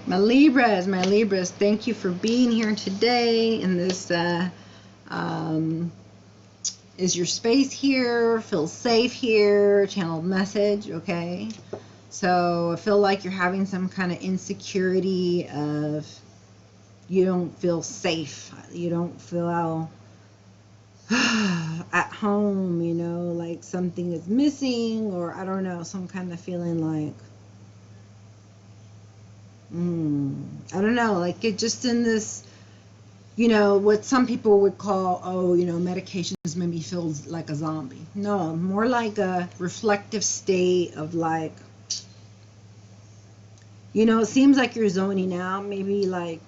My Libras, thank you for being here today. And this is your space here. Feel safe here. Channeled message, okay? So I feel like you're having some kind of insecurity of you don't feel safe. You don't feel at home, you know, like something is missing, or I don't know, some kind of feeling like I don't know, like it just in this, you know, what some people would call, oh, you know, medications made me feel like a zombie. No, more like a reflective state of like, you know, it seems like you're zoning out, maybe like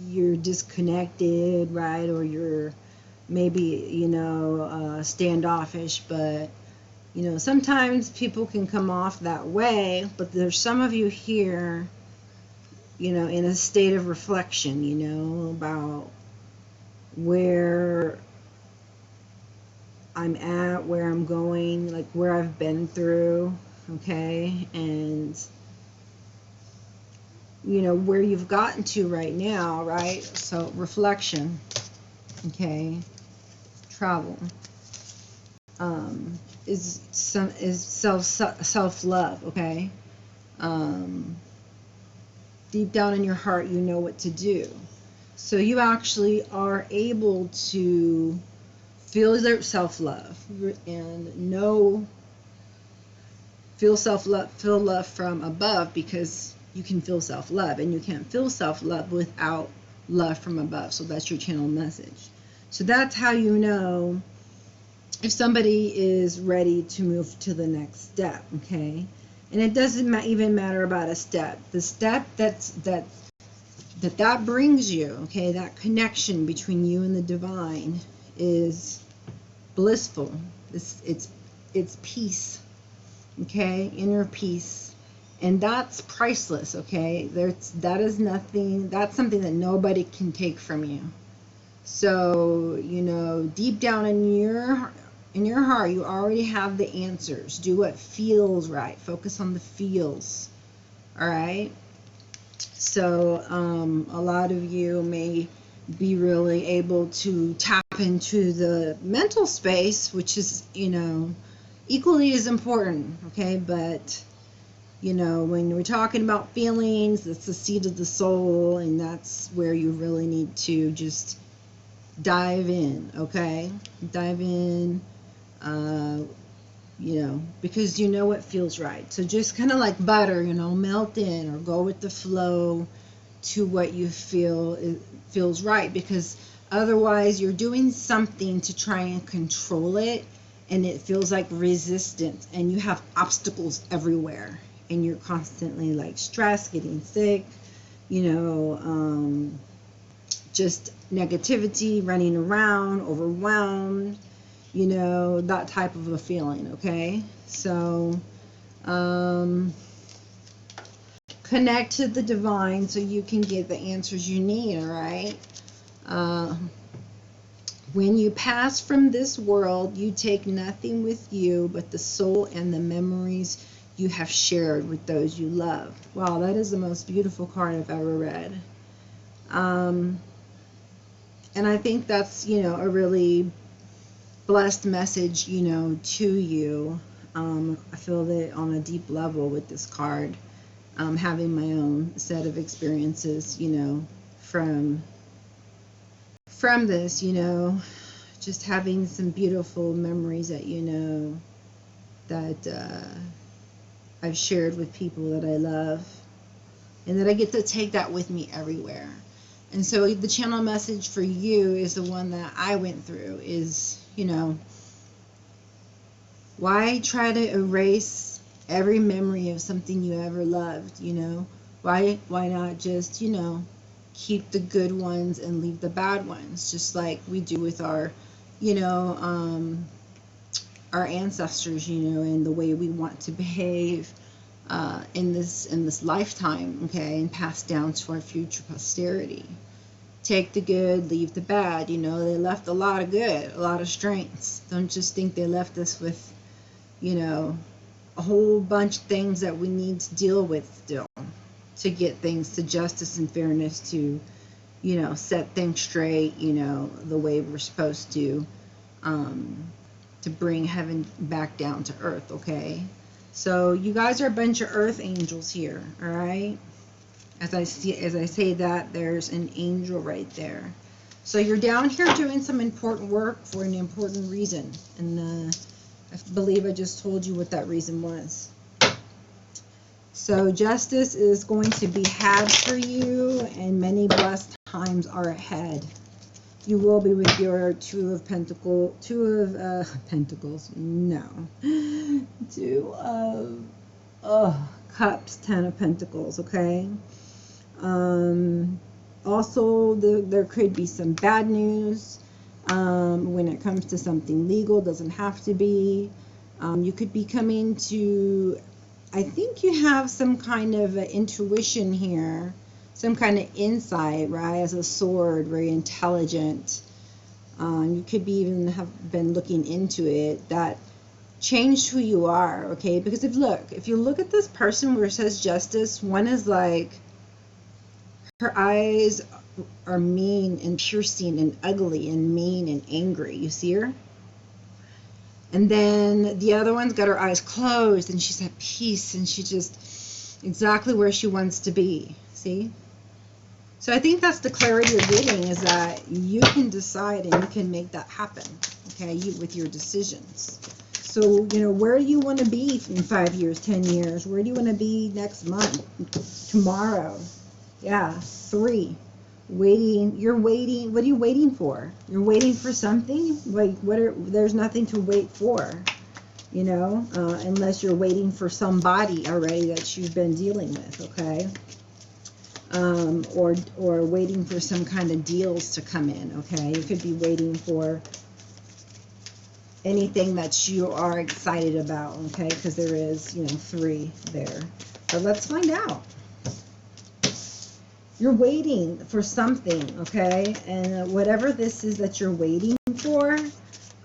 you're disconnected, right? Or you're maybe, you know, standoffish, but you know, sometimes people can come off that way, but there's some of you here, you know, in a state of reflection, you know, about where I'm at, where I'm going, like where I've been through, okay, and you know, where you've gotten to right now, right? So reflection, okay, travel, is self-love, okay. Deep down in your heart, you know what to do. So you actually are able to feel self-love and feel love from above, because you can feel self-love, and you can't feel self-love without love from above. So that's your channel message. So that's how you know if somebody is ready to move to the next step, okay? And it doesn't even matter about a step. The step that brings you, okay, that connection between you and the divine is blissful. It's peace, okay, inner peace, and that's priceless, okay. That is nothing. That's something that nobody can take from you. So you know, deep down in your heart, you already have the answers. Do what feels right. Focus on the feels. All right. So a lot of you may be really able to tap into the mental space, which is, you know, equally as important, okay? But, you know, when we're talking about feelings, that's the seat of the soul, and that's where you really need to just dive in, okay? Dive in, you know, because you know what feels right. So just kind of like butter, you know, melt in or go with the flow to what you feel feels right, because otherwise you're doing something to try and control it, and it feels like resistance, and you have obstacles everywhere, and you're constantly like stressed, getting sick, you know, just negativity, running around, overwhelmed, you know, that type of a feeling, okay? So connect to the divine so you can get the answers you need, all right? When you pass from this world, you take nothing with you but the soul and the memories you have shared with those you love. Wow, that is the most beautiful card I've ever read. And I think that's, you know, a really blessed message, you know, to you. I feel that on a deep level with this card, having my own set of experiences, you know, from this, you know, just having some beautiful memories that, you know, that I've shared with people that I love, and that I get to take that with me everywhere. And so the channel message for you is the one that I went through, is, you know, why try to erase every memory of something you ever loved, you know? Why not just, you know, keep the good ones and leave the bad ones, just like we do with our, you know, our ancestors, you know, and the way we want to behave in this lifetime, okay, and pass down to our future posterity. Take the good, leave the bad. You know, they left a lot of good, a lot of strengths. Don't just think they left us with, you know, a whole bunch of things that we need to deal with still. to get things to justice and fairness, to, you know, set things straight, you know, the way we're supposed to bring heaven back down to earth, okay? So you guys are a bunch of earth angels here, all right? As I say that, there's an angel right there. So you're down here doing some important work for an important reason, and I believe I just told you what that reason was. So justice is going to be had for you, and many blessed times are ahead. You will be with your Two of Pentacles, no. Two of Cups, Ten of Pentacles, okay? Also, there could be some bad news when it comes to something legal. Doesn't have to be. You could be coming to, I think you have some kind of intuition here, some kind of insight, right? As a sword, very intelligent. You could be even have been looking into it. That changed who you are, okay? Because if you look at this person where it says justice, one is like, her eyes are mean and piercing and ugly and mean and angry. You see her? And then the other one's got her eyes closed and she's at peace and she's just exactly where she wants to be. See? So I think that's the clarity you're getting, is that you can decide and you can make that happen, okay, with your decisions. So, you know, where do you want to be in 5 years, 10 years? Where do you want to be next month, tomorrow? Yeah, 3. Waiting. You're waiting. What are you waiting for? You're waiting for something? Like, there's nothing to wait for, you know, unless you're waiting for somebody already that you've been dealing with, okay? Or waiting for some kind of deals to come in, okay? You could be waiting for anything that you are excited about, okay? Because there is, you know, 3 there. But let's find out. You're waiting for something, okay? And whatever this is that you're waiting for,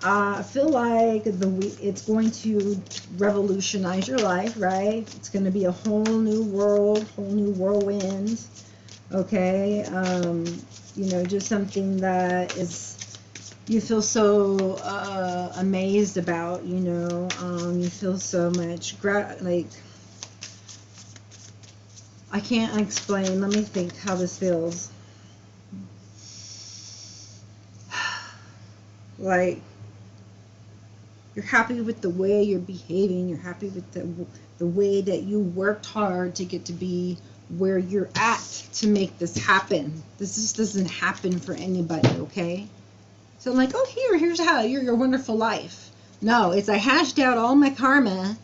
I feel like it's going to revolutionize your life, right? It's going to be a whole new world, whole new whirlwind, okay? You know, just something that is, you feel so amazed about, you know. You feel so much, like, I can't explain. Let me think how this feels. Like, you're happy with the way you're behaving. You're happy with the way that you worked hard to get to be where you're at to make this happen. This just doesn't happen for anybody, okay? So I'm like, oh, here's how your wonderful life. No, it's I hashed out all my karma,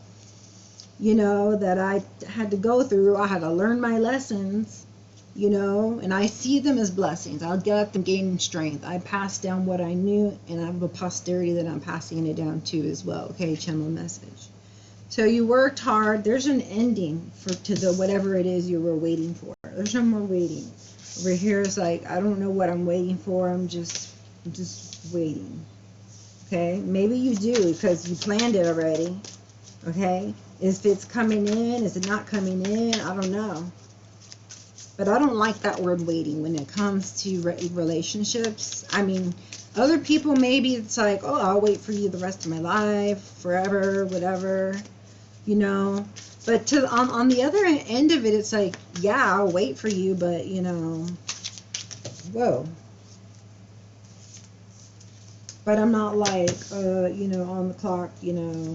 you know, that I had to go through. I had to learn my lessons, you know, and I see them as blessings. I'll get them gaining strength. I pass down what I knew, and I have a posterity that I'm passing it down to as well. Okay, channel message. So you worked hard. There's an ending to the whatever it is you were waiting for. There's no more waiting. Over here is like, I don't know what I'm waiting for. I'm just waiting. Okay, maybe you do because you planned it already. Okay, if it's coming in, is it not coming in? I don't know. But I don't like that word waiting when it comes to relationships. I mean, other people, maybe it's like, oh, I'll wait for you the rest of my life, forever, whatever, you know. But on the other end of it, it's like, yeah, I'll wait for you, but, you know, whoa. But I'm not like, you know, on the clock, you know,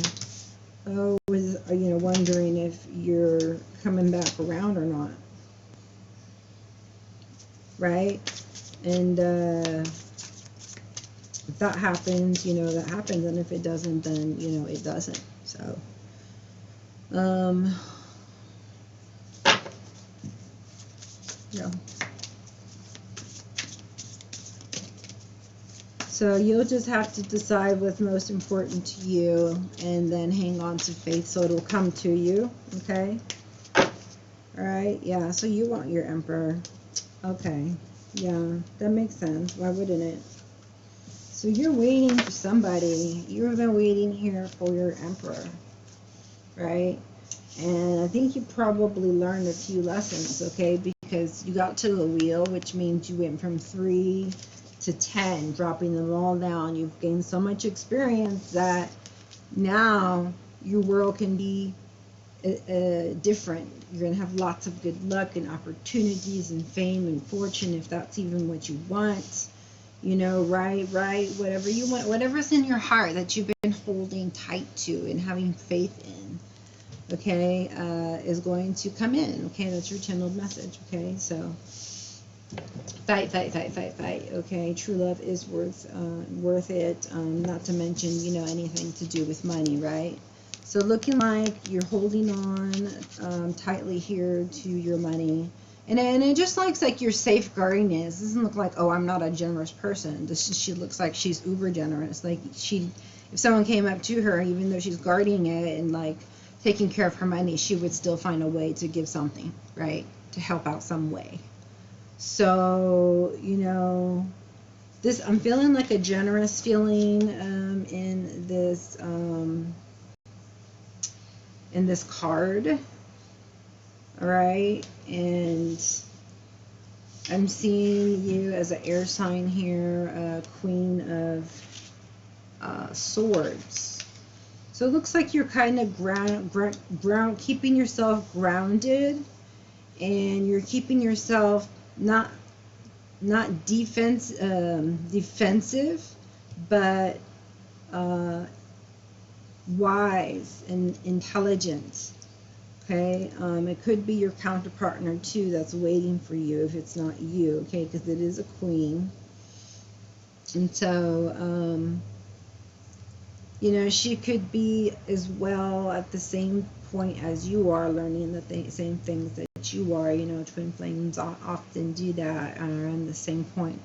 you know, wondering if you're coming back around or not. Right? And if that happens, you know, that happens. And if it doesn't, then, you know, it doesn't. So, yeah. So you'll just have to decide what's most important to you and then hang on to faith so it'll come to you, okay? All right, yeah, so you want your Emperor. Okay, yeah, that makes sense. Why wouldn't it? So you're waiting for somebody. You've been waiting here for your Emperor, right? And I think you probably learned a few lessons, okay? Because you got to the wheel, which means you went from 3 to 10, dropping them all down. You've gained so much experience that now your world can be different. You're going to have lots of good luck and opportunities and fame and fortune, if that's even what you want. You know, right, whatever you want, whatever's in your heart that you've been holding tight to and having faith in, okay, is going to come in. Okay, that's your channeled message. Okay, so fight, okay. True love is worth it, not to mention, you know, anything to do with money, right? So looking like you're holding on tightly here to your money, and it just looks like you're safeguarding it. This doesn't look like, oh, I'm not a generous person. She looks like she's uber generous. Like if someone came up to her, even though she's guarding it and like taking care of her money, she would still find a way to give something, right? To help out some way. So, you know, I'm feeling like a generous feeling in this card. All right, and I'm seeing you as an air sign here, Queen of Swords. So it looks like you're kind of keeping yourself grounded, and you're keeping yourself not defensive, but wise and intelligent. Okay, it could be your counterpartner too that's waiting for you if it's not you, okay, because it is a queen. And so, you know, she could be as well at the same point as you are, learning the same things that you are. You know, twin flames often do that, are on the same point,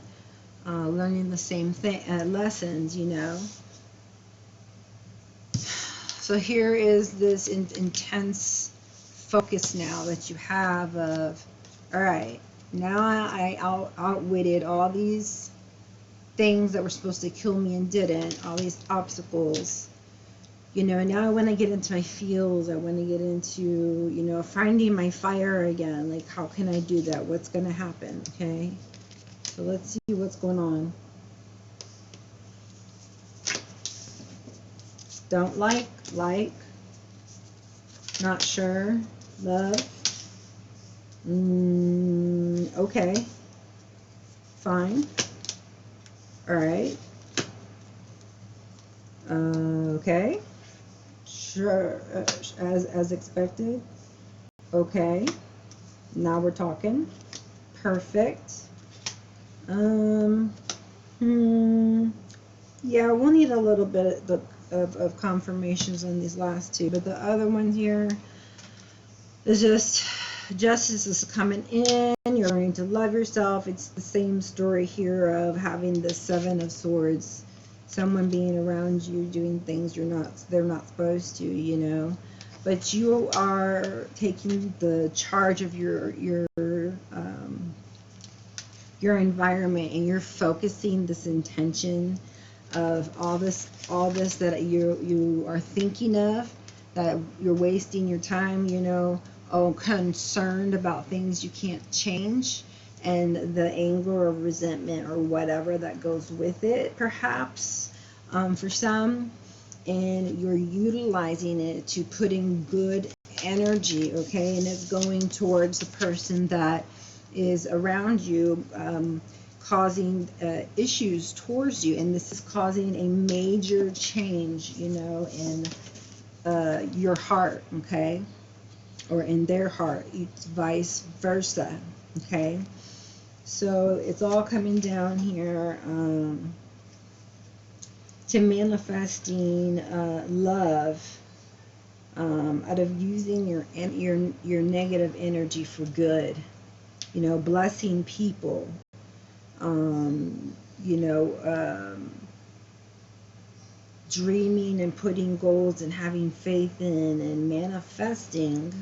learning the same lessons, you know. So here is this intense focus now that you have of, all right, now I outwitted all these things that were supposed to kill me and didn't, all these obstacles, you know, and now I want to get into my feels. I want to get into, you know, finding my fire again. Like, how can I do that? What's going to happen? Okay, so let's see what's going on. Don't like, not sure, love, okay, fine, all right, okay, sure, as expected, okay, now we're talking, perfect, yeah, we'll need a little bit of confirmations on these last two, but the other one here is just justice is coming in. You're learning to love yourself. It's the same story here of having the Seven of Swords, someone being around you doing things they're not supposed to, you know, but you are taking the charge of your environment, and you're focusing this intention of all this that you are thinking of, that you're wasting your time, you know, concerned about things you can't change, and the anger or resentment or whatever that goes with it, perhaps, for some, and you're utilizing it to put in good energy, okay, and it's going towards the person that is around you, causing issues towards you, and this is causing a major change, you know, in your heart, okay, or in their heart, it's vice versa, okay. So it's all coming down here to manifesting love out of using your negative energy for good, you know, blessing people, you know, dreaming and putting goals and having faith in and manifesting,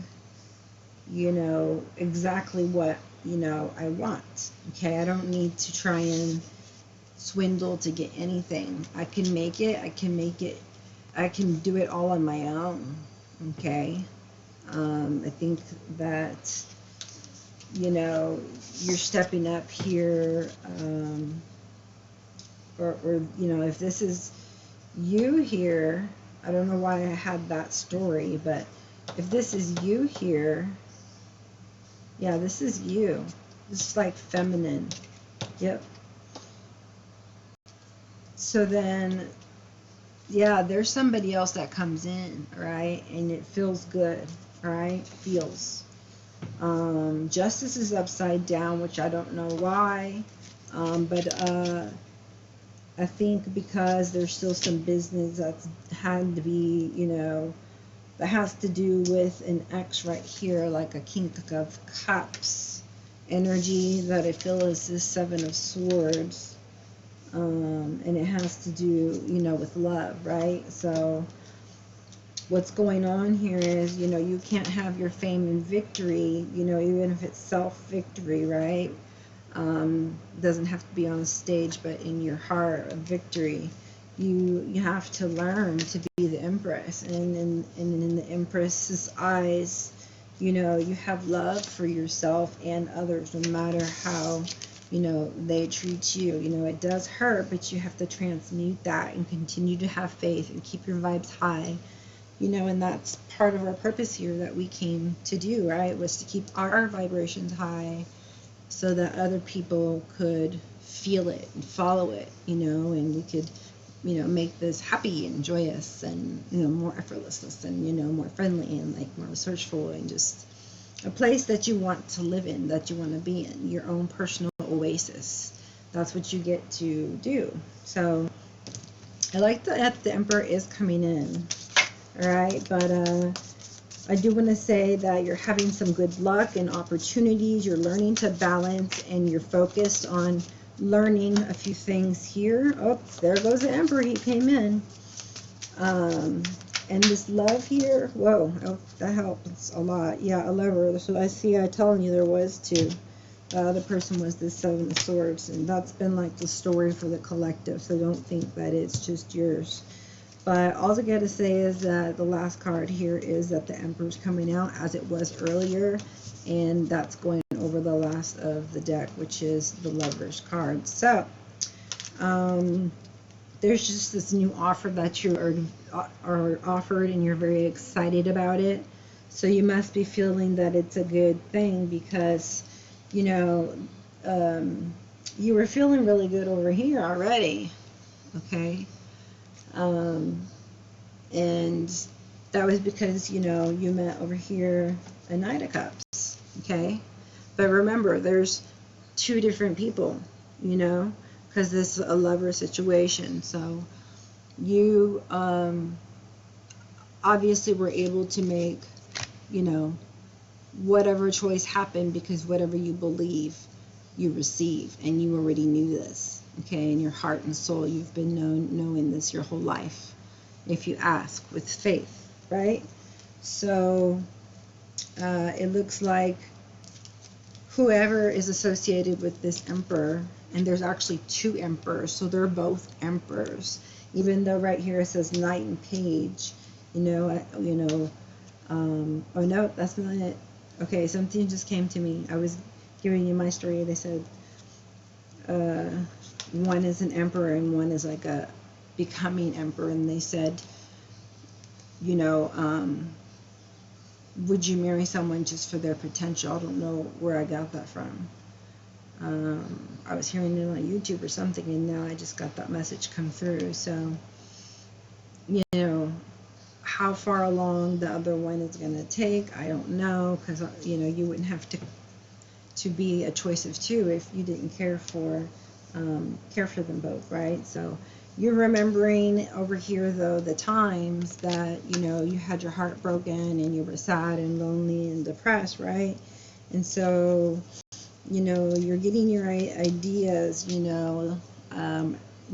you know, exactly what, you know, I want. Okay, I don't need to try and swindle to get anything. I can make it, I can do it all on my own. Okay, I think that, you know, you're stepping up here, or, you know, if this is you here, I don't know why I had that story, but if this is you here, yeah, this is you. This is like feminine. Yep. So then, yeah, there's somebody else that comes in, right? And it feels good, right? Feels. Justice is upside down, which I don't know why. But I think because there's still some business that's had to be, you know, that has to do with an X right here, like a King of Cups energy that I feel is the Seven of Swords. And it has to do, you know, with love, right? So what's going on here is, you know, you can't have your fame and victory, you know, even if it's self-victory, right? Doesn't have to be on a stage, but in your heart of victory. You have to learn to be the Empress, and in the Empress's eyes, you know, you have love for yourself and others, no matter how, you know, they treat you. You know, it does hurt, but you have to transmute that and continue to have faith and keep your vibes high. You know, and that's part of our purpose here that we came to do, right? Was to keep our vibrations high so that other people could feel it and follow it, you know, and we could, you know, make this happy and joyous and, you know, more effortless and, you know, more friendly and like more researchful and just a place that you want to live in, that you want to be in, your own personal oasis. That's what you get to do. So I like that the Emperor is coming in, all right? But I do want to say that you're having some good luck and opportunities. You're learning to balance, and you're focused on learning a few things here. Oh, there goes the Emperor. He came in. And this love here, whoa, oh, that helps a lot. Yeah, a lover. So I see, I telling you there was two. The other person was the Seven of Swords, and that's been like the story for the collective. So don't think that it's just yours. But all I gotta say is that the last card here is that the Emperor's coming out as it was earlier, and that's going over the last of the deck, which is the Lover's card. So there's just this new offer that you are offered, and you're very excited about it. So you must be feeling that it's a good thing because, you know, you were feeling really good over here already, okay? And that was because, you know, you met over here a Knight of Cups, okay? But remember, there's two different people, you know, because this is a lover situation. So you obviously were able to make, you know, whatever choice happened because whatever you believe, you receive, and you already knew this, okay? In your heart and soul, you've been knowing this your whole life, if you ask with faith, right? So it looks like whoever is associated with this Emperor, and there's actually two Emperors, so they're both Emperors, even though right here it says Knight and Page, you know, oh no, that's not it. Okay, something just came to me. I was giving you my story. They said one is an emperor and one is like a becoming emperor, and they said, you know, would you marry someone just for their potential? I don't know where I got that from. I was hearing it on YouTube or something, and now I just got that message come through. So, you know, how far along the other one is going to take, I don't know, because, you know, you wouldn't have to be a choice of two if you didn't care for them both, right? So you're remembering over here, though, the times that, you know, you had your heart broken and you were sad and lonely and depressed, right? And so, you know, you're getting your ideas, you know,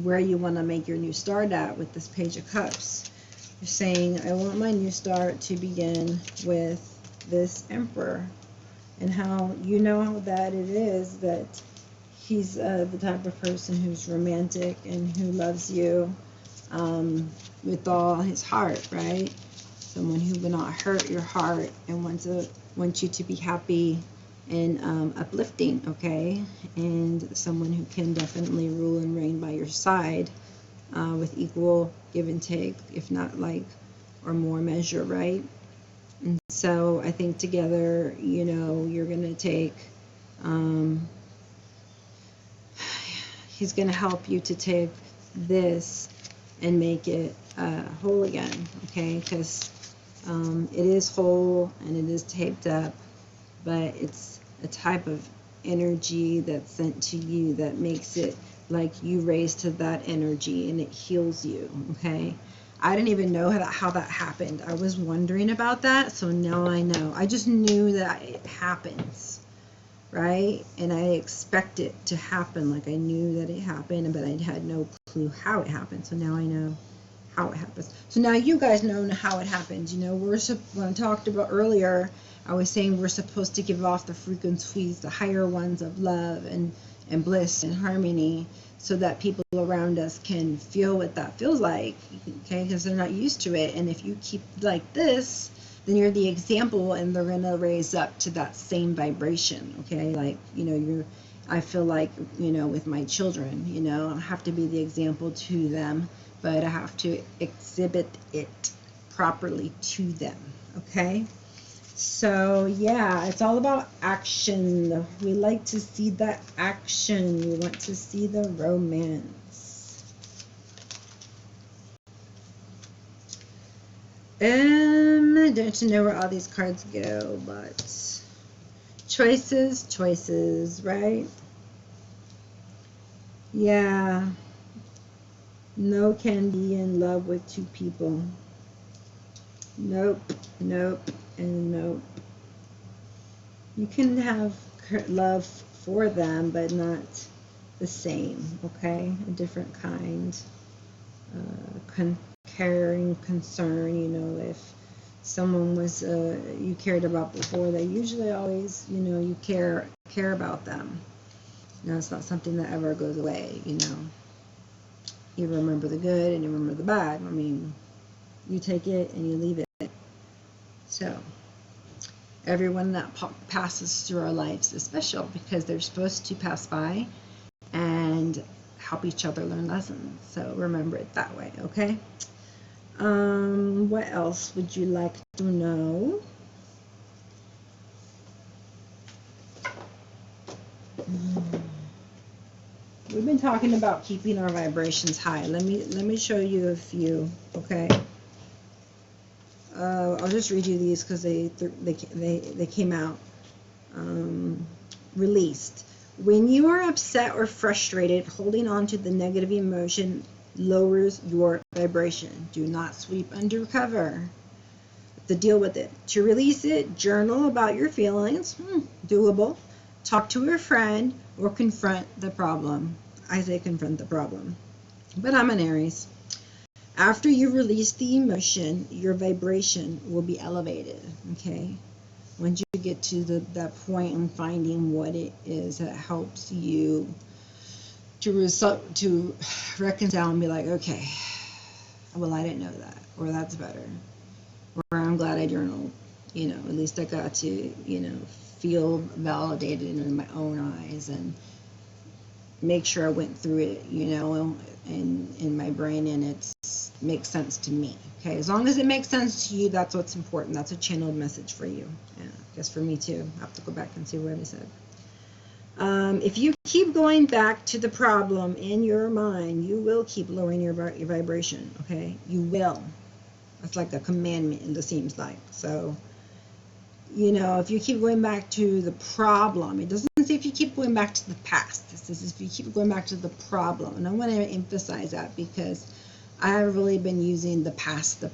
where you want to make your new start at with this Page of Cups. You're saying, I want my new start to begin with this Emperor, and how you know that it is that he's the type of person who's romantic and who loves you with all his heart, right? someone who will not hurt your heart and want you to be happy and uplifting, okay? And someone who can definitely rule and reign by your side with equal give and take, if not like or more measure, right? And so I think together, you know, you're going to take, he's going to help you to take this and make it whole again, okay? Because it is whole and it is taped up, but it's a type of energy that's sent to you that makes it like you raise to that energy and it heals you, okay? I didn't even know how that happened. I was wondering about that, so now I know. I just knew that it happens, right? And I expect it to happen, like I knew that it happened, but I had no clue how it happened. So now I know how it happens. So now you guys know how it happens. You know, when I talked about earlier, I was saying we're supposed to give off the frequencies, the higher ones of love and bliss and harmony, so that people around us can feel what that feels like, okay? Because they're not used to it. And if you keep like this, then you're the example, and they're gonna raise up to that same vibration, okay? Like, you know, I feel like, you know, with my children, you know, I have to be the example to them, but I have to exhibit it properly to them, okay? So yeah, it's all about action. We like to see that action. We want to see the romance. Don't know where all these cards go, but choices, right? Yeah. No can be in love with two people. Nope, and nope. You can have love for them, but not the same, okay? A different kind. Caring, concern, you know, if someone was you cared about before, they usually always, you know, you care about them. You know, it's not something that ever goes away, you know. You remember the good and you remember the bad. I mean, you take it and you leave it. So everyone that passes through our lives is special because they're supposed to pass by and help each other learn lessons. So remember it that way, okay? What else would you like to know? We've been talking about keeping our vibrations high. Let me show you a few, okay? I'll just read you these because they came out. Released. When you are upset or frustrated, holding on to the negative emotion lowers your vibration. Do not sweep under cover. To deal with it. To release it, journal about your feelings. Doable. Talk to a friend or confront the problem. I say confront the problem, but I'm an Aries. After you release the emotion, your vibration will be elevated, okay? Once you get to that point in finding what it is that helps you to reconcile and be like, okay, well, I didn't know that, or that's better, or I'm glad I journaled, you know, at least I got to, you know, feel validated in my own eyes and make sure I went through it, you know, in my brain, and it makes sense to me. Okay, as long as it makes sense to you, that's what's important. That's a channeled message for you. Yeah, I guess for me too. I have to go back and see what I said. If you keep going back to the problem in your mind, you will keep lowering your vibration. Okay, you will. That's like a commandment, it seems like. So, you know, if you keep going back to the problem, it doesn't say if you keep going back to the past. It says if you keep going back to the problem. And I want to emphasize that because I have really been using the past,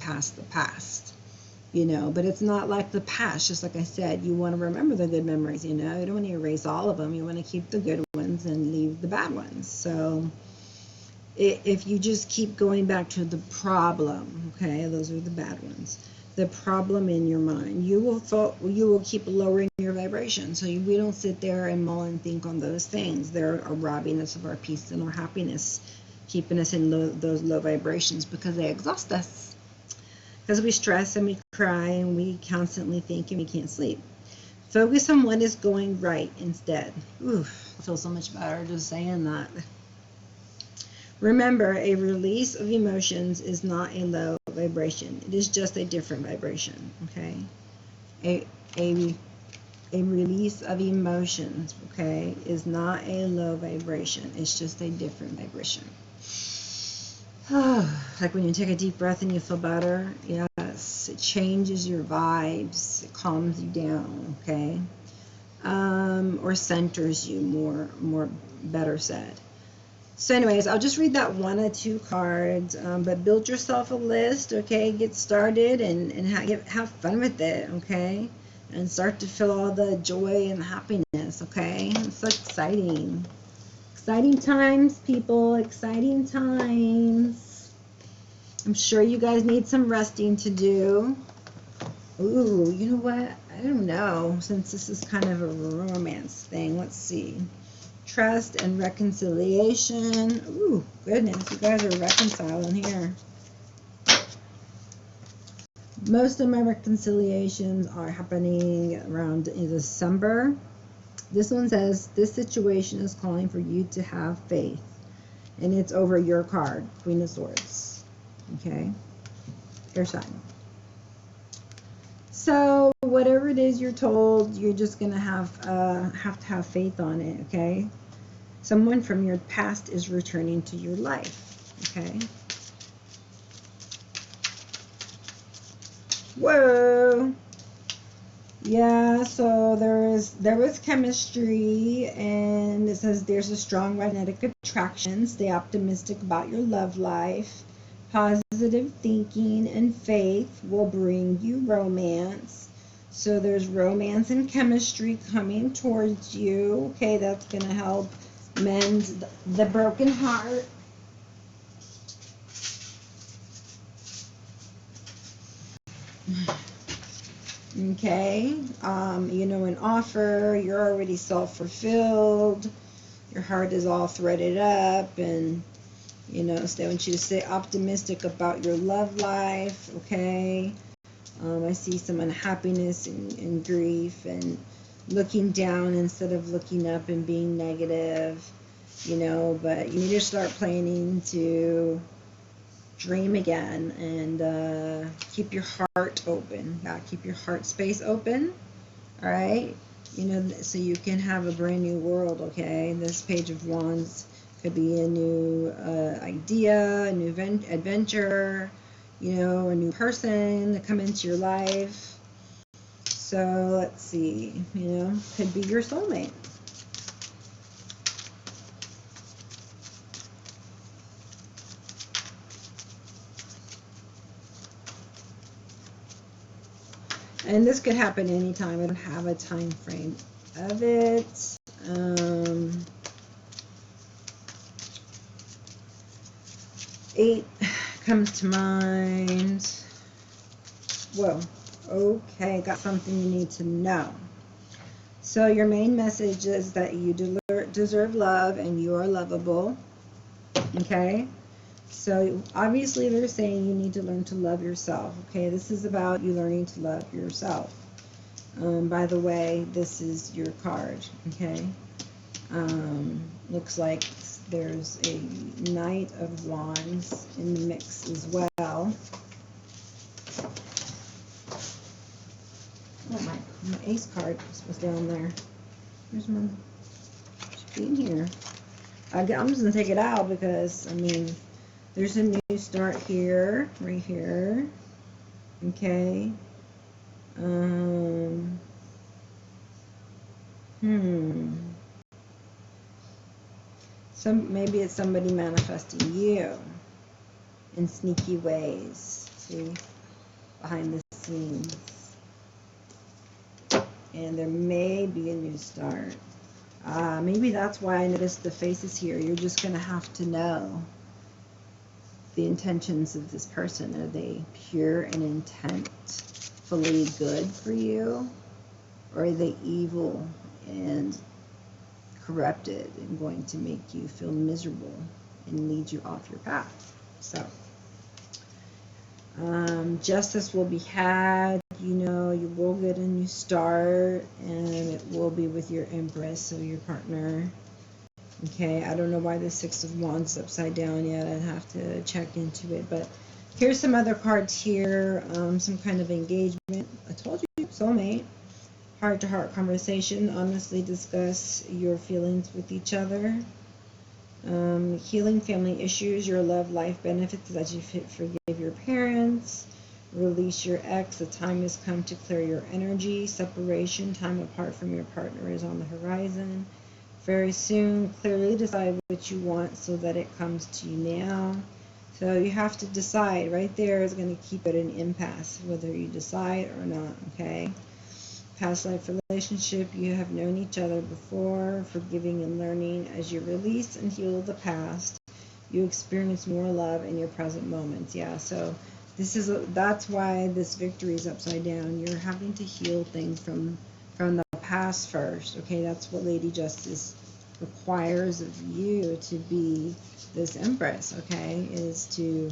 you know, but it's not like the past. Just like I said, you want to remember the good memories, you know. You don't want to erase all of them. You want to keep the good ones and leave the bad ones. So if you just keep going back to the problem, okay, those are the bad ones. The problem in your mind, you will keep lowering your vibration. So we don't sit there and mull and think on those things. They're robbing us of our peace and our happiness, keeping us in those low vibrations because they exhaust us. because we stress and we cry and we constantly think and we can't sleep. Focus on what is going right instead. Ooh, I feel so much better just saying that. Remember, a release of emotions is not a low vibration. It is just a different vibration, okay? A release of emotions, okay, is not a low vibration. It's just a different vibration. Like when you take a deep breath and you feel better. Yes, it changes your vibes. It calms you down, okay? Or centers you more better said. So anyways, I'll just read that 1 or 2 cards, but build yourself a list, okay? Get started and have fun with it, okay? And start to feel all the joy and happiness, okay? It's so exciting. Exciting times, people. Exciting times. I'm sure you guys need some resting to do. Ooh, you know what? I don't know. Since this is kind of a romance thing, let's see. Trust and reconciliation. Ooh, goodness, you guys are reconciling here. Most of my reconciliations are happening around December. This one says, this situation is calling for you to have faith. And it's over your card, Queen of Swords. Okay? Air sign. So whatever it is you're told, you're just going to have to have faith on it, okay? Someone from your past is returning to your life, okay? Whoa! Yeah, so there was chemistry, and it says there's a strong magnetic attraction. Stay optimistic about your love life. Positive thinking and faith will bring you romance. So there's romance and chemistry coming towards you. Okay, that's going to help mend the broken heart. Okay, an offer, you're already self-fulfilled, your heart is all threaded up, and, so I want you to stay optimistic about your love life, okay? I see some unhappiness and grief and looking down instead of looking up and being negative, but you need to start planning to dream again and keep your heart open. Yeah, keep your heart space open. All right, so you can have a brand new world. Okay, this Page of Wands could be a new idea, a new adventure, a new person to come into your life. So let's see, could be your soulmate. And this could happen anytime. I don't have a time frame of it. 8 comes to mind. Whoa. Okay, got something you need to know. So your main message is that you deserve love and you are lovable. Okay? So obviously they're saying you need to learn to love yourself. Okay, this is about you learning to love yourself. By the way, this is your card. Okay, looks like there's a Knight of Wands in the mix as well. Oh, my Ace card was down there. Here's my, should be in here. I'm just gonna take it out because there's a new start here, right here. Okay. Maybe it's somebody manifesting you in sneaky ways. See, behind the scenes. And there may be a new start. Maybe that's why I noticed the faces here. You're just gonna have to know the intentions of this person. Are they pure and intentfully good for you? Or are they evil and corrupted and going to make you feel miserable and lead you off your path? So, Justice will be had, you know, you will get a new start, and it will be with your Empress, so your partner. Okay, I don't know why the Six of Wands is upside down yet. I'd have to check into it, but here's some other cards here. Some kind of engagement. I told you, soulmate. Heart-to-heart conversation. Honestly discuss your feelings with each other. Healing family issues. Your love life benefits as you forgive your parents. Release your ex. The time has come to clear your energy. Separation. Time apart from your partner is on the horizon. Very soon. Clearly decide what you want so that it comes to you now. So you have to decide. Right there is going to keep it an impasse, whether you decide or not, okay? Past life relationship, you have known each other before, forgiving and learning. As you release and heal the past, you experience more love in your present moments. Yeah, so that's why this victory is upside down. You're having to heal things from the past first, okay? That's what Lady Justice requires of you to be this Empress, okay? Is to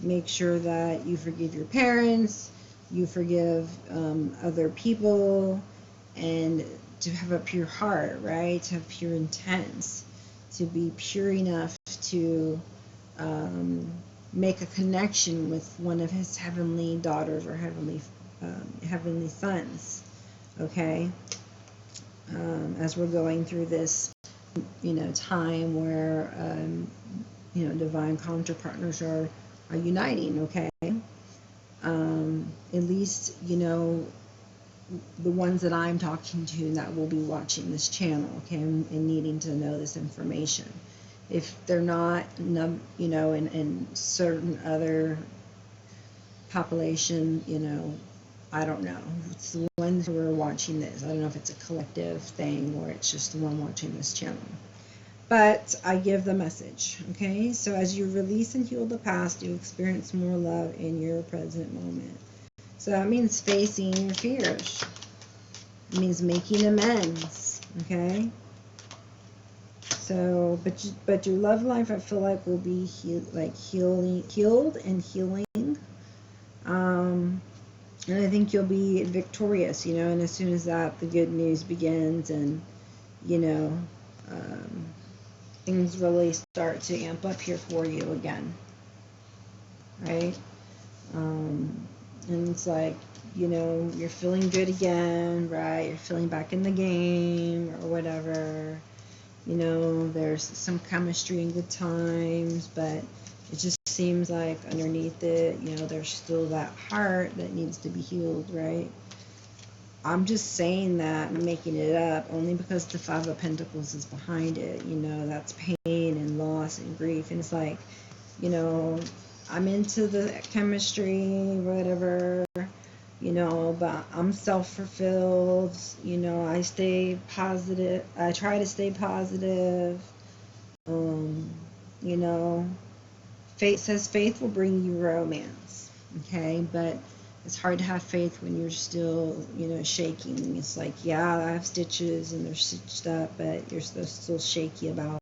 make sure that you forgive your parents, you forgive other people, and to have a pure heart, right? To have pure intents, to be pure enough to make a connection with one of his heavenly daughters or heavenly sons, okay? As we're going through this, you know, time where you know, divine counterpartners are uniting, okay? At least, you know, the ones that I'm talking to that will be watching this channel, okay, and needing to know this information. If they're not, you know, in certain other population, you know, I don't know. It's the ones who are watching this. I don't know if it's a collective thing or it's just the one watching this channel. But I give the message, okay? So as you release and heal the past, you experience more love in your present moment. So that means facing your fears. It means making amends, okay? So, but your love life, I feel like, will be healed and healing. And I think you'll be victorious, you know, and as soon as that, the good news begins and, you know, things really start to amp up here for you again, right? And it's like, you know, you're feeling good again, right? You're feeling back in the game or whatever. You know, there's some chemistry and good times, but it just seems like underneath it, you know, there's still that heart that needs to be healed, right? I'm just saying that and making it up only because the Five of Pentacles is behind it. You know, that's pain and loss and grief. And it's like, you know, I'm into the chemistry, whatever, you know, but I'm self-fulfilled. You know, I stay positive. I try to stay positive. You know, fate says faith will bring you romance, okay? But it's hard to have faith when you're still, you know, shaking. It's like, yeah, I have stitches and they're stitched up, but you're still shaky about,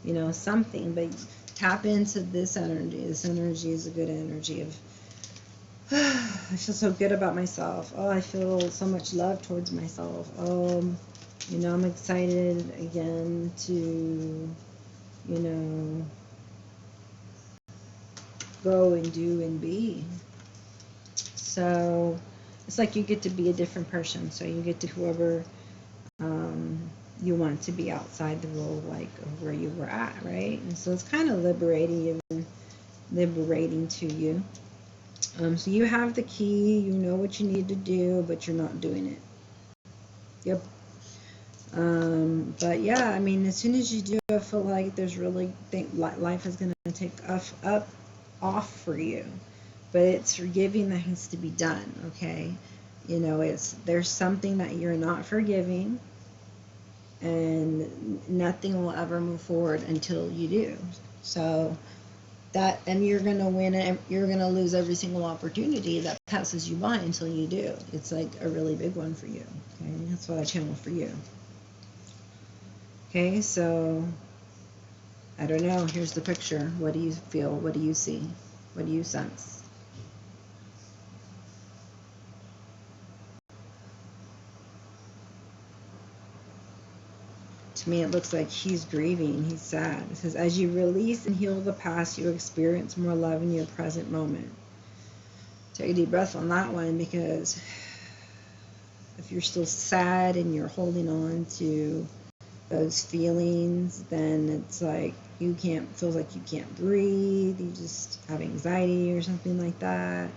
you know, something. But tap into this energy. This energy is a good energy of, I feel so good about myself. Oh, I feel so much love towards myself. You know, I'm excited again to, you know, go and do and be. So it's like you get to be a different person. So you get to whoever you want to be outside the role, like of where you were at, right? And so it's kind of liberating to you. So you have the key, you know what you need to do, but you're not doing it. Yep. But yeah, I mean, as soon as you do, I feel like there's really life is going to take off for you. But it's forgiving that has to be done, okay? You know, there's something that you're not forgiving, and nothing will ever move forward until you do. So that, and you're gonna win and you're gonna lose every single opportunity that passes you by until you do. It's like a really big one for you. Okay, that's what I channel for you. Okay, so I don't know. Here's the picture. What do you feel? What do you see? What do you sense? To me, it looks like he's grieving. He's sad. It says, as you release and heal the past, you experience more love in your present moment. Take a deep breath on that one, because if you're still sad and you're holding on to those feelings, then it's like feels like you can't breathe. You just have anxiety or something like that,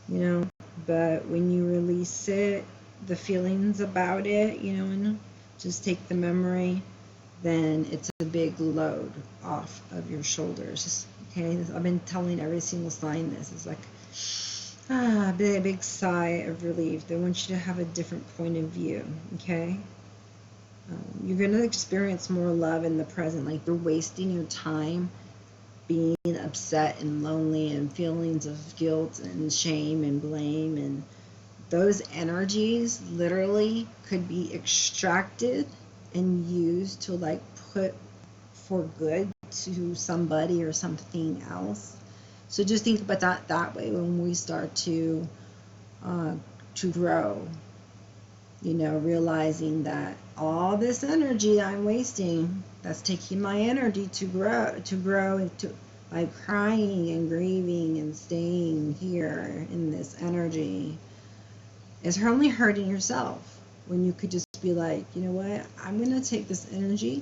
you know. But when you release it, the feelings about it, you know, and just take the memory, then it's a big load off of your shoulders. Okay, I've been telling every single sign this. It's like, big sigh of relief. They want you to have a different point of view, okay? You're going to experience more love in the present. Like, you're wasting your time being upset and lonely and feelings of guilt and shame and blame, and those energies literally could be extracted and used to like put for good to somebody or something else. So just think about that way when we start to grow, you know, realizing that all this energy I'm wasting, that's taking my energy to grow into, like, crying and grieving and staying here in this energy, is only hurting yourself, when you could just be like, you know what, I'm going to take this energy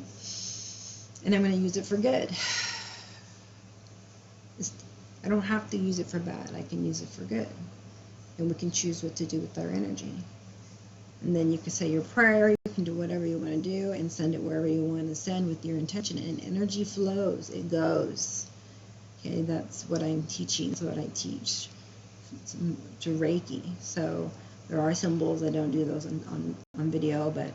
and I'm going to use it for good. I don't have to use it for bad. I can use it for good. And we can choose what to do with our energy. And then you can say your prayer, you can do whatever you want to do and send it wherever you want to send with your intention. And energy flows, it goes. Okay, that's what I'm teaching. That's what I teach. To Reiki. So there are symbols. I don't do those on video, but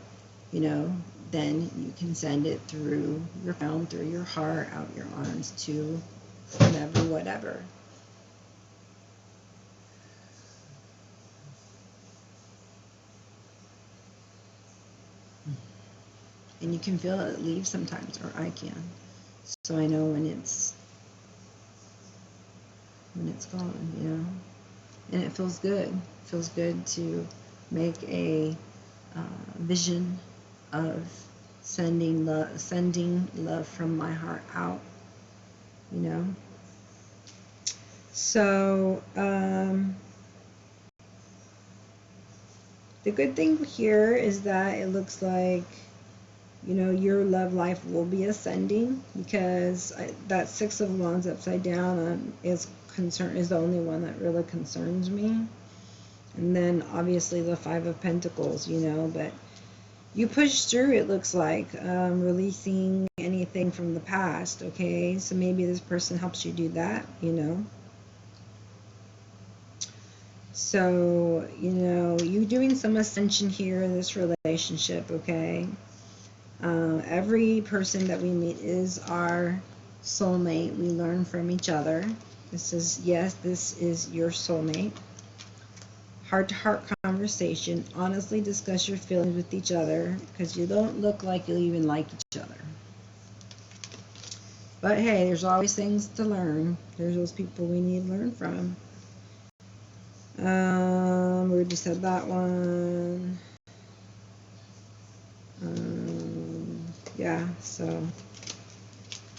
you know, then you can send it through your phone, through your heart, out your arms to whomever, whatever. And you can feel it leave sometimes, or I can. So I know when it's gone, you know. And it feels good. It feels good to make a vision of sending love from my heart out, you know. So the good thing here is that it looks like, you know, your love life will be ascending, because that Six of Wands upside down is the only one that really concerns me. And then obviously the Five of Pentacles, you know, but you push through, it looks like, releasing anything from the past, okay? So maybe this person helps you do that, you know. So, you know, you're doing some ascension here in this relationship, okay? Every person that we meet is our soulmate. We learn from each other. This is, yes, this is your soulmate. Heart-to-heart conversation. Honestly discuss your feelings with each other, because you don't look like you even like each other. But hey, there's always things to learn. There's those people we need to learn from. We already said that one. Yeah, so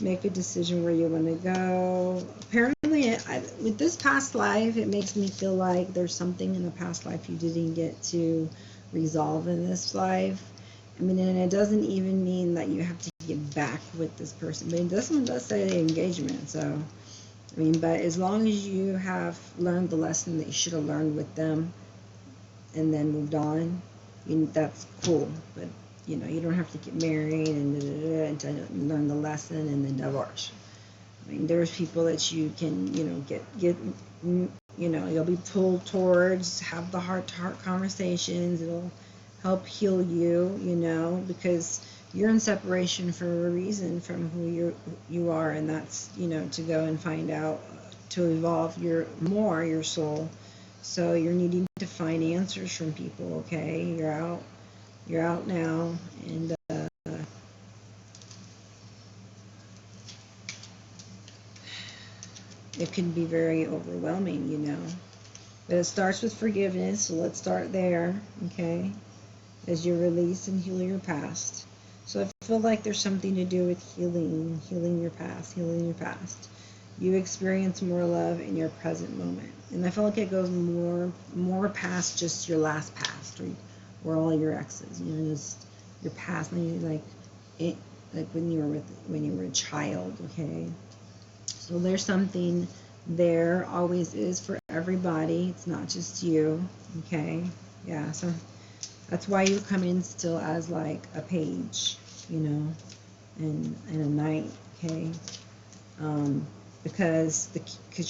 make a decision where you want to go. Apparently, with this past life, it makes me feel like there's something in the past life you didn't get to resolve in this life. I mean, and it doesn't even mean that you have to get back with this person. But this one does say engagement, so, I mean, but as long as you have learned the lesson that you should have learned with them and then moved on, that's cool. But you know, you don't have to get married and to learn the lesson and then divorce. I mean, there's people that you can, you know, get, you know, you'll be pulled towards, have the heart-to-heart conversations. It'll help heal you, you know, because you're in separation for a reason from who you are, and that's, you know, to go and find out, to evolve your soul. So you're needing to find answers from people, okay? You're out now, and it can be very overwhelming, you know. But it starts with forgiveness, so let's start there, okay? As you release and heal your past. So if feel like there's something to do with healing your past. You experience more love in your present moment. And I feel like it goes more past just your last past, or all your exes, just your past, like when you were a child, okay? So there's something there, always is, for everybody. It's not just you, okay? Yeah, so that's why you come in still as like a page, and a knight, okay? Because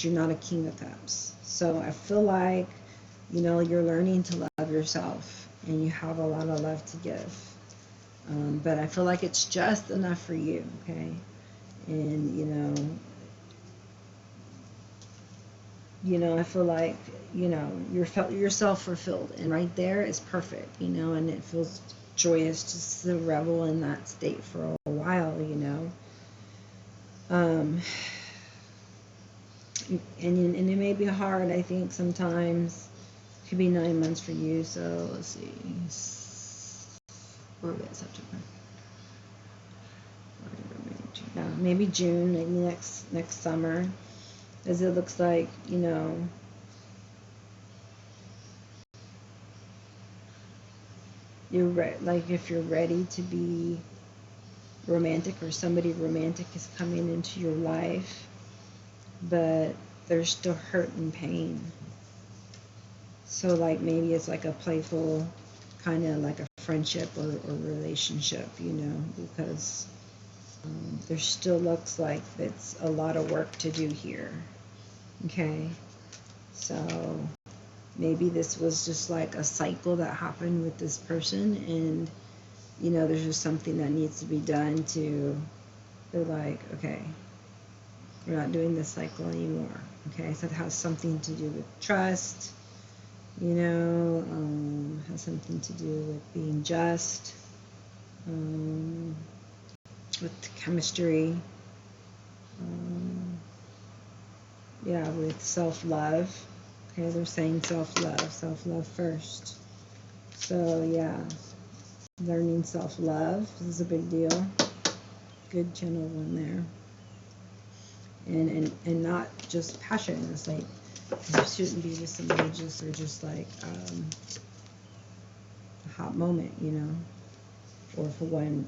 you're not a king of cups. So I feel like, you're learning to love yourself, and you have a lot of love to give. But I feel like it's just enough for you, okay? And, I feel like, you're self-fulfilled, and right there is perfect, and it feels joyous just to revel in that state for a while, and it may be hard, I think, sometimes. It could be 9 months for you, so let's see. Where are we at? September. Yeah, maybe June, maybe next summer, as it looks like, like if you're ready to be romantic, or somebody romantic is coming into your life, but there's still hurt and pain. So like maybe it's like a playful kind of like a friendship or relationship, because there still looks like it's a lot of work to do here, okay? So maybe this was just like a cycle that happened with this person, and there's just something that needs to be done to, they're like, okay, we're not doing this cycle anymore, okay? So it has something to do with trust, has something to do with being just, with chemistry, with self-love. Okay, they're saying self-love first. So yeah, learning self-love, this is a big deal. Good channel one there. And not just passion. It's like, you shouldn't be with somebody just like a hot moment, or for one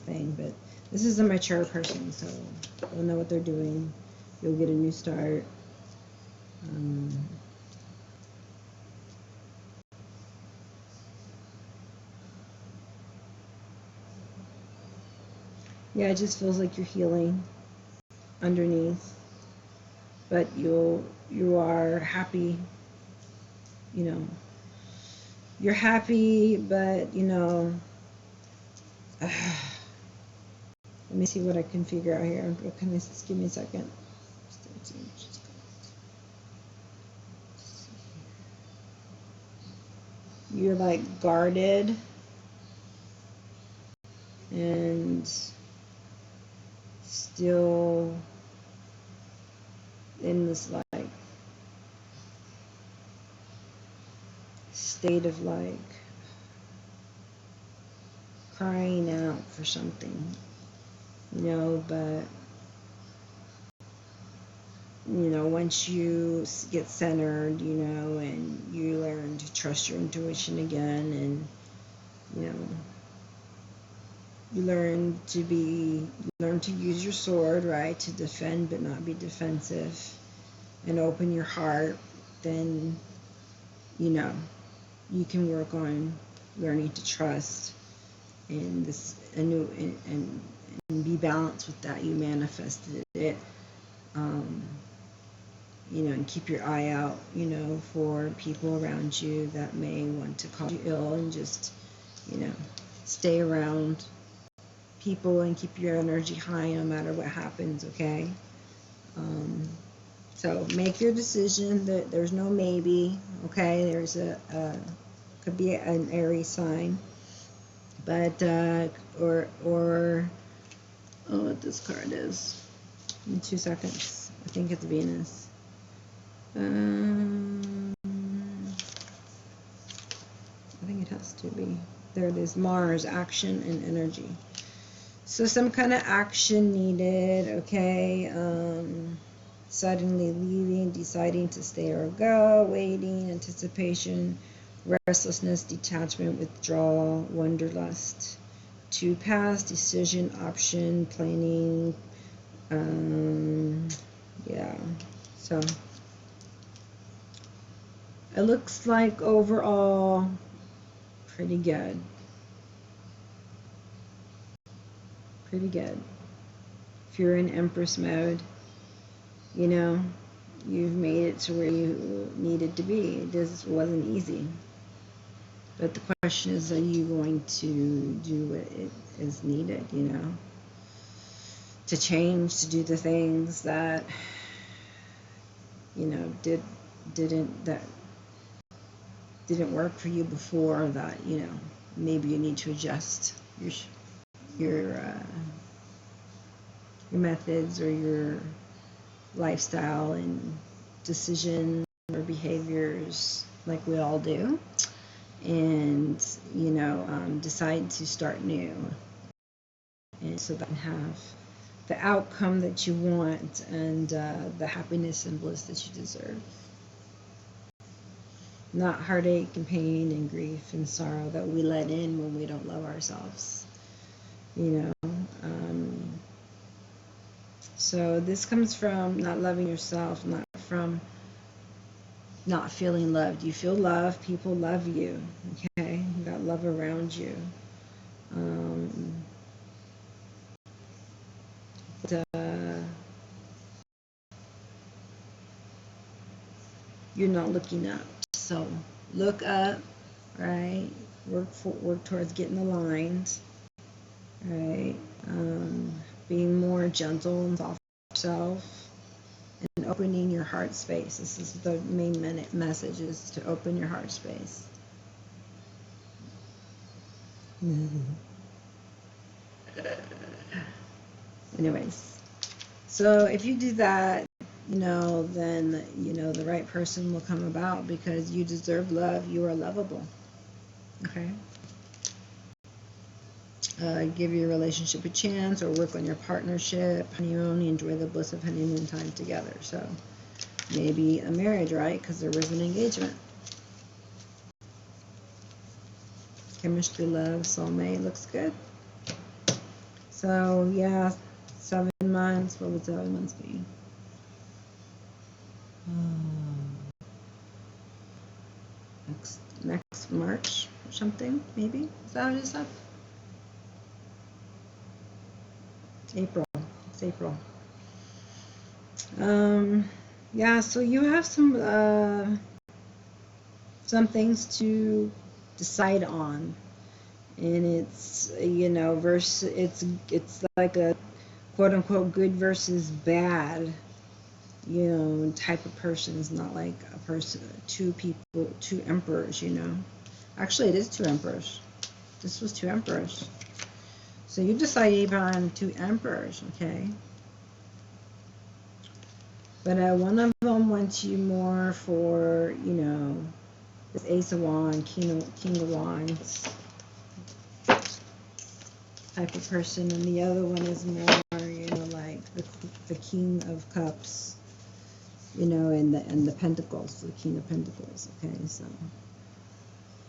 thing. But this is a mature person, so they'll know what they're doing. You'll get a new start. Yeah, it just feels like you're healing underneath, but you are happy. You're happy, but let me see what I can figure out here. Can I just give me a second? You're like guarded and still in this like state of like crying out for something, but once you get centered, and you learn to trust your intuition again, and you learn to use your sword, right, to defend but not be defensive, and open your heart, then you can work on learning to trust, and and be balanced with that. You manifested it, and keep your eye out, for people around you that may want to cause you ill, and just, stay around people and keep your energy high no matter what happens, okay? So make your decision. There's no maybe, okay? There's could be an Aries sign, but or oh, what this card is in 2 seconds. I think it's Venus. I think it has to be. There it is. Mars, action and energy. So some kind of action needed, okay? Suddenly leaving, deciding to stay or go, waiting, anticipation, restlessness, detachment, withdrawal, wanderlust. To pass, decision, option, planning. Yeah, so it looks like overall pretty good. Pretty good. If you're in Empress mode, you know, you've made it to where you needed to be. This wasn't easy. But the question is, are you going to do what it is needed, you know, to change, to do the things that, you know, didn't work for you before, that, you know, maybe you need to adjust your methods or your lifestyle and decisions or behaviors, like we all do, and, you know, decide to start new, and so that you can have the outcome that you want, and the happiness and bliss that you deserve. Not heartache and pain and grief and sorrow that we let in when we don't love ourselves, you know. So this comes from not loving yourself, not from not feeling loved. You feel love, people love you, okay? You got love around you. You're not looking up. So look up, right? Work towards getting aligned, right? Being more gentle and soft self, and opening your heart space. This is the main message, is to open your heart space. Anyways, so if you do that, you know, then, you know, the right person will come about, because you deserve love. You are lovable. Okay? Give your relationship a chance, or work on your partnership, honeymoon, enjoy the bliss of honeymoon time together. So maybe a marriage, right? Because there was an engagement. Chemistry, love, soulmate, looks good. So yeah, 7 months. What would 7 months be? Next March or something, maybe. Is that what it is? April. It's April. Yeah, so you have some things to decide on, and it's, you know, it's like a quote unquote good versus bad, you know, type of person. Is not like a person, two people, two emperors, you know. Actually, it is 2 emperors. This was 2 emperors. So you decided on 2 emperors, okay? But one of them wants you more for, you know, this Ace of Wands, King of Wands type of person, and the other one is more, you know, like the King of Cups, you know, and the Pentacles, the King of Pentacles. Okay, so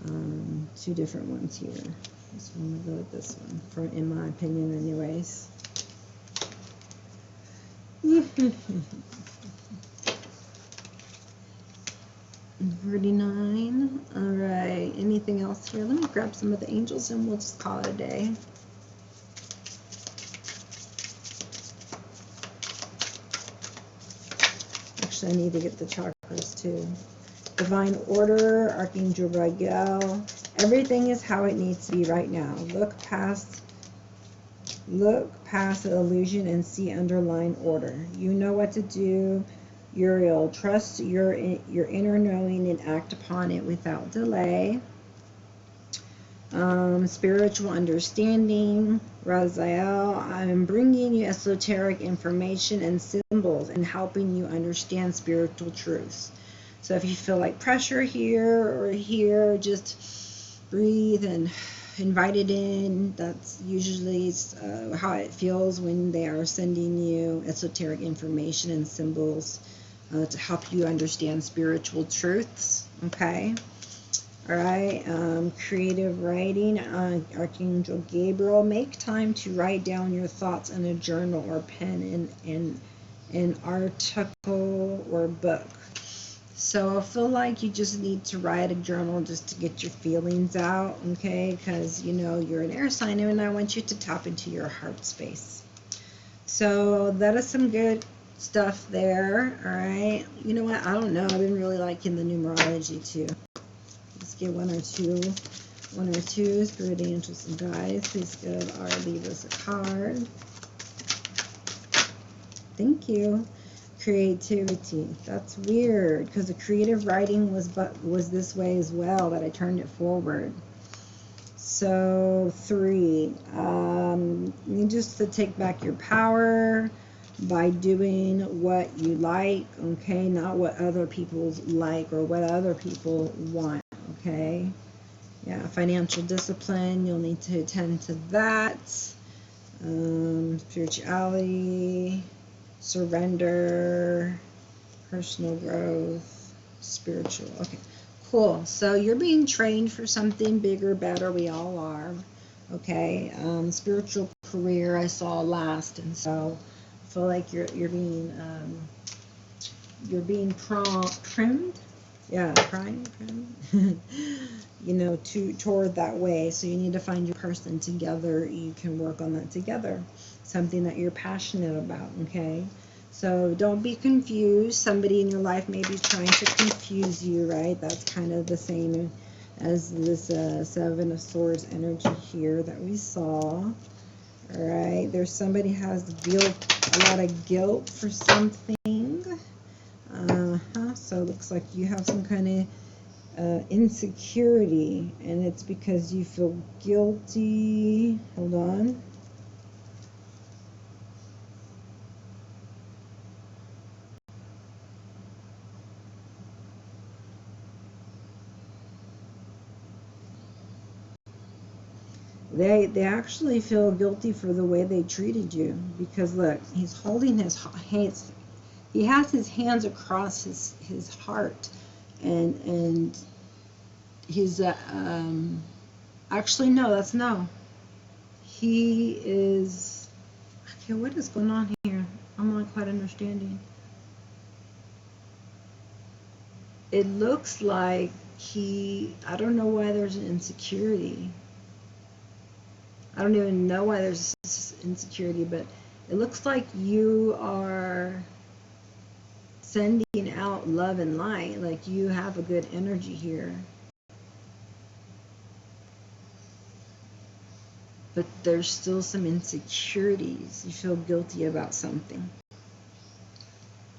2 different ones here. Just want to go with this one, for, in my opinion, anyways. 39. All right. Anything else here? Let me grab some of the angels and we'll just call it a day. Actually, I need to get the chakras too. Divine order, Archangel Raguel. Everything is how it needs to be right now. Look past the illusion and see underlying order. You know what to do. Uriel, trust your inner knowing and act upon it without delay. Spiritual understanding, Raziel, I'm bringing you esoteric information and symbols and helping you understand spiritual truths. So if you feel like pressure here or here, just breathe and invited in. That's usually how it feels when they are sending you esoteric information and symbols to help you understand spiritual truths. Okay. All right. Creative writing. Archangel Gabriel. Make time to write down your thoughts in a journal or pen in an article or book. So I feel like you just need to write a journal just to get your feelings out, okay? Because, you know, you're an air sign and I want you to tap into your heart space. So that is some good stuff there, all right? You know what? I don't know. I've been really liking the numerology too. Let's get one or two spirit angels and guides. Please give our Libras a card. Thank you. Creativity. That's weird because the creative writing was this way as well, that I turned it forward. So 3, you just to take back your power by doing what you like, okay, not what other people like or what other people want, okay. Yeah, financial discipline, you'll need to attend to that. Spirituality, surrender, personal growth, spiritual. Okay, cool. So you're being trained for something bigger, better. We all are. Okay. Spiritual career I saw last, and so I feel like you're being trimmed. Yeah, trimmed. You know, toward that way. So you need to find your person together. You can work on that together. Something that you're passionate about, okay? So don't be confused. Somebody in your life may be trying to confuse you, right? That's kind of the same as this 7 of Swords energy here that we saw. All right, there's somebody has a lot of guilt for something. So it looks like you have some kind of insecurity, and it's because you feel guilty. Hold on. They actually feel guilty for the way they treated you, because look, he's holding his hands. He has his hands across his heart, and he's actually no, that's no. He is, okay, what is going on here? I'm not quite understanding. It looks like I don't know why there's an insecurity. I don't even know why there's insecurity, but it looks like you are sending out love and light. Like you have a good energy here. But there's still some insecurities. You feel guilty about something.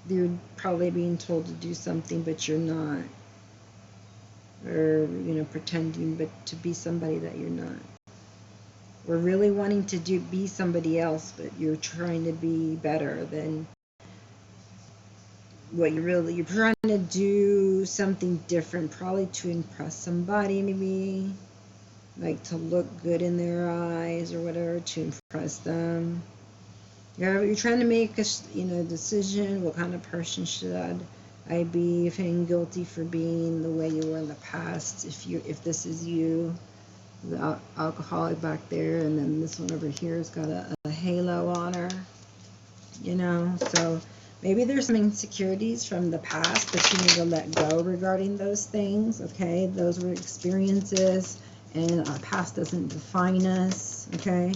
You're probably being told to do something, but you're not. Or, you know, pretending but to be somebody that you're not. We're really wanting to be somebody else, but you're trying to be better than what you're trying to do something different, probably to impress somebody, maybe like to look good in their eyes or whatever, to impress them. You're trying to make a decision. What kind of person should I be? Feeling guilty for being the way you were in the past. If this is you, the alcoholic back there, and then this one over here has got a halo on her, you know. So maybe there's some insecurities from the past that you need to let go regarding those things, okay? Those were experiences, and our past doesn't define us, okay?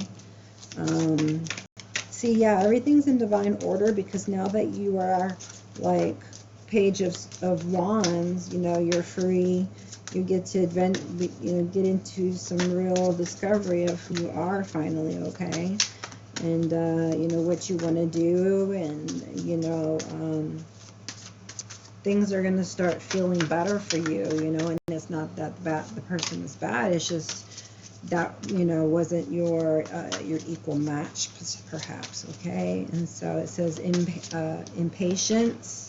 See, yeah, everything's in divine order, because now that you are like Page of Wands, you know, you're free. You get to get into some real discovery of who you are finally, okay? And, you know, what you want to do, and, you know, things are going to start feeling better for you, you know, and it's not that the person is bad, it's just that, you know, wasn't your equal match, perhaps, okay? And so it says impatience.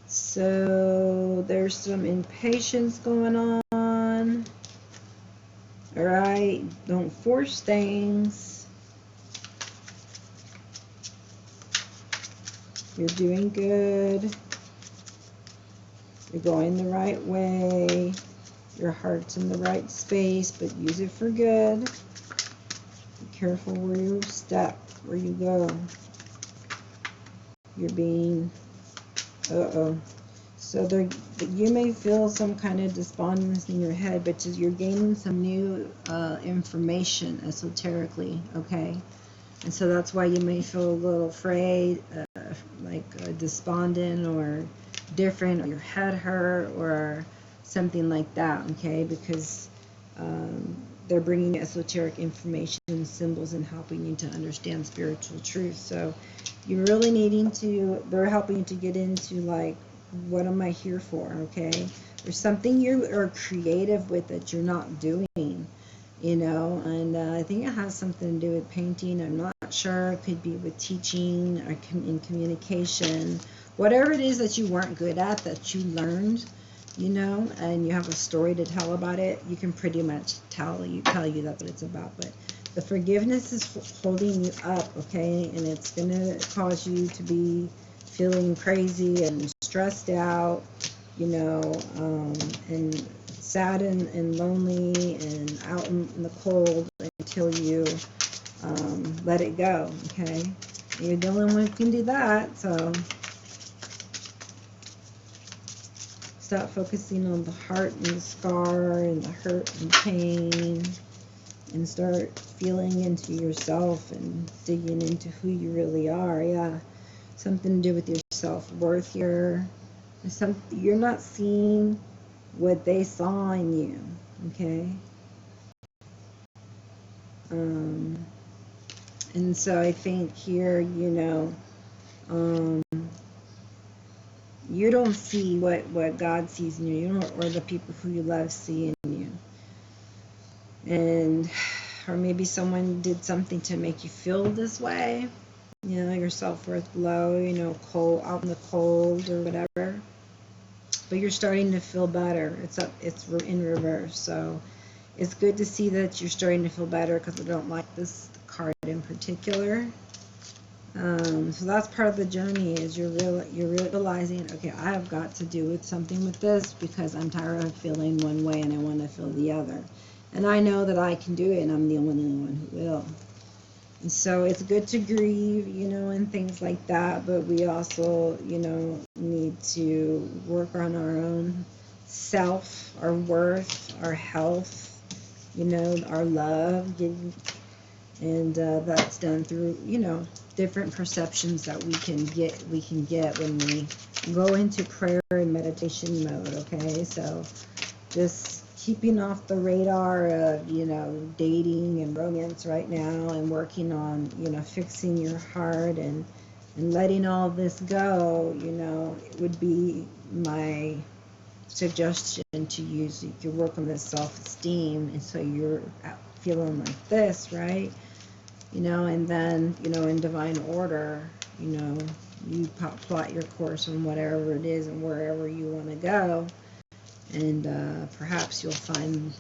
So there's some impatience going on. All right, don't force things. You're doing good. You're going the right way. Your heart's in the right space, but use it for good. Be careful where you step, where you go. You're being, So you may feel some kind of despondence in your head, but you're gaining some new information esoterically, okay? And so that's why you may feel a little afraid, despondent or different, or your head hurt or something like that, okay? Because they're bringing esoteric information and symbols and helping you to understand spiritual truth. So you're really they're helping you to get into like, what am I here for, okay? There's something you are creative with that you're not doing, and I think it has something to do with painting. I'm not sure. It could be with teaching or in communication. Whatever it is that you weren't good at, that you learned, and you have a story to tell about it, you can pretty much tell you that's what it's about. But the forgiveness is holding you up, okay? And it's going to cause you to be feeling crazy and stressed out, and sad and lonely and out in the cold until you let it go, okay? And you're the only one who can do that, so stop focusing on the heart and the scar and the hurt and pain, and start feeling into yourself and digging into who you really are. Yeah, something to do with your self-worth here. You're not seeing what they saw in you, okay? And so I think here, you don't see what God sees in you, or the people who you love see in you. And, or maybe someone did something to make you feel this way, your self-worth low, cold, out in the cold or whatever. But you're starting to feel better. It's in reverse. So it's good to see that you're starting to feel better, because I don't like this card in particular. So that's part of the journey, is you're realizing, okay, I have got to do something with this, because I'm tired of feeling one way and I want to feel the other. And I know that I can do it, and I'm the only one who will. And so it's good to grieve, and things like that, but we also, need to work on our own self, our worth, our health, our love, and that's done through, different perceptions that we can get when we go into prayer and meditation mode, okay? So just keeping off the radar of, dating and romance right now, and working on, fixing your heart and letting all this go, it would be my suggestion to use. You can work on this self-esteem, and so you're feeling like this, right? And then, in divine order, you plot your course on whatever it is and wherever you want to go. And perhaps you'll find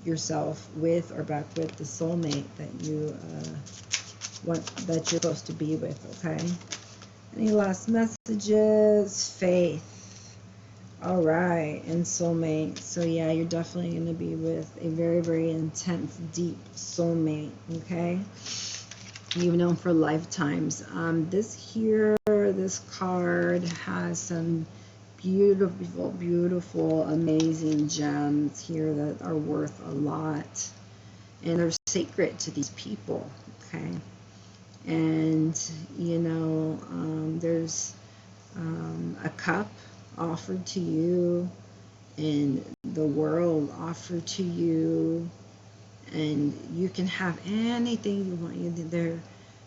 yourself with or back with the soulmate that that you're supposed to be with, okay? Any last messages? Faith. All right, and soulmate. So yeah, you're definitely going to be with a very, very intense, deep soulmate, okay? You've known for lifetimes. This card has some beautiful, beautiful, amazing gems here that are worth a lot, and they're sacred to these people, okay? And there's a cup offered to you, and the world offered to you, and you can have anything you want.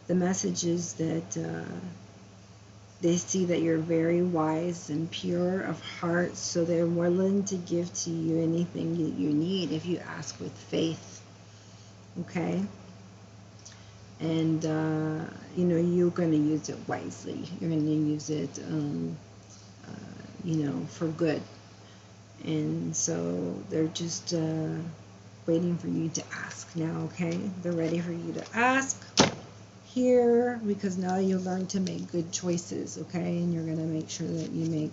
The message is that they see that you're very wise and pure of heart, so they're willing to give to you anything that you need if you ask with faith, okay? And you're going to use it wisely. You're going to use it for good. And so they're just waiting for you to ask now, okay? They're ready for you to ask here, because now you'll learn to make good choices, okay? And you're going to make sure that you make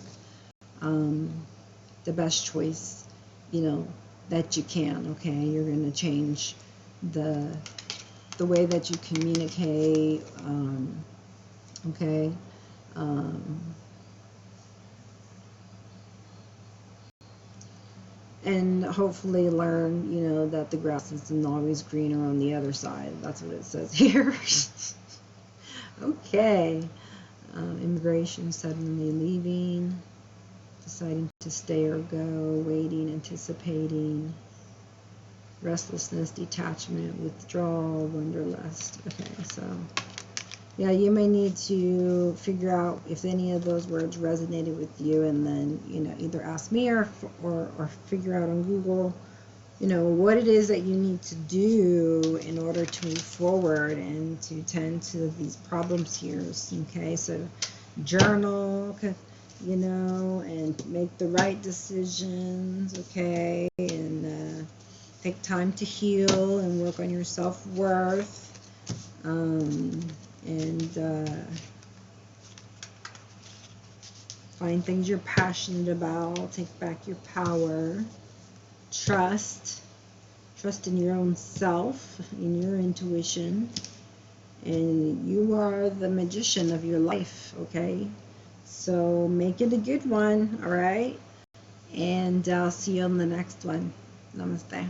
the best choice, you know, that you can, okay? You're going to change the way that you communicate, okay? And hopefully learn, you know, that the grass isn't always greener on the other side. That's what it says here. Okay. Immigration, suddenly leaving, deciding to stay or go, waiting, anticipating, restlessness, detachment, withdrawal, wanderlust. Okay, so yeah, you may need to figure out if any of those words resonated with you, and then, you know, either ask me or figure out on Google, you know, what it is that you need to do in order to move forward and to tend to these problems here. Okay, so journal, okay, you know, and make the right decisions, okay, and take time to heal and work on your self-worth. And find things you're passionate about. Take back your power. Trust in your own self, in your intuition. And you are the magician of your life, okay? So make it a good one, all right? And I'll see you on the next one. Namaste.